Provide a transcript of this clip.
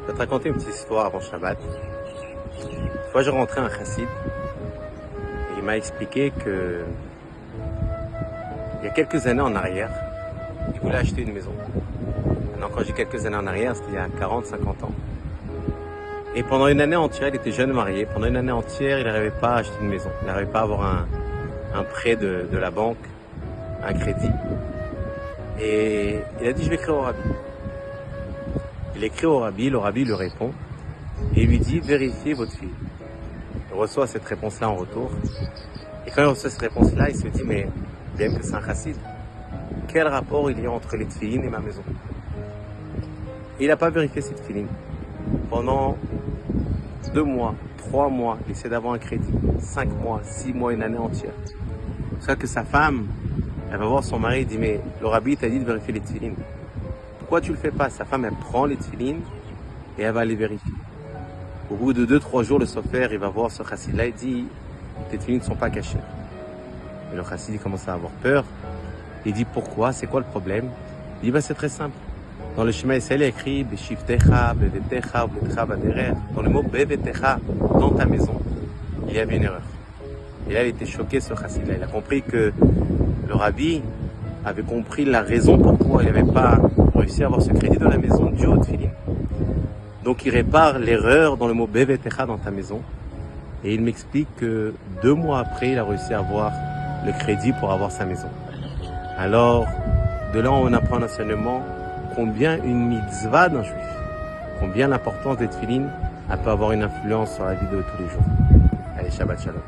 Je vais te raconter une petite histoire avant Shabbat. Une fois, je rentrais un chassid et il m'a expliqué que il y a quelques années en arrière, il voulait acheter une maison. Maintenant, quand je dis quelques années en arrière, c'était il y a 40-50 ans. Et pendant une année entière, il était jeune marié. Pendant une année entière, il n'arrivait pas à acheter une maison. Il n'arrivait pas à avoir un prêt de la banque, un crédit. Et il a dit, je vais écrire au rabbi. Il écrit au rabbi, le rabbi lui répond et il lui dit, vérifiez votre fille. Il reçoit cette réponse-là en retour. Et quand il reçoit cette réponse-là, il se dit, mais bien que c'est un chassid, quel rapport il y a entre les tefilines et ma maison? Et il n'a pas vérifié cette tefilines. Pendant 2 mois, 3 mois, il essaie d'avoir un crédit. 5 mois, 6 mois, une année entière. C'est ça que sa femme, elle va voir son mari et dit, mais le rabbi t'a dit de vérifier les tefilines. Pourquoi tu le fais pas? Sa femme, elle prend les tefilines et elle va les vérifier. Au bout de 2-3 jours, le sofer, il va voir ce chassid-là et dit, tes tefilines ne sont pas cachées. Et le chassid, il commence à avoir peur. Il dit, pourquoi? C'est quoi le problème? Il dit, c'est très simple. Dans le schéma Israël, il est écrit, Beshivtecha, Bevetecha, Bevetecha, Baderer. Dans le mot Bevetecha, dans ta maison, il y avait une erreur. Et là, il était choqué, ce chassid-là. Il a compris que le rabbi avait compris la raison pourquoi il n'avait pas réussi à avoir ce crédit dans la maison dû au tefilin. Donc il répare l'erreur dans le mot Bevetecha dans ta maison. Et il m'explique que 2 mois après, il a réussi à avoir le crédit pour avoir sa maison. Alors, de là, on apprend un enseignement combien une mitzvah d'un juif, combien l'importance des tefilines peut avoir une influence sur la vie de tous les jours. Allez, Shabbat Shalom.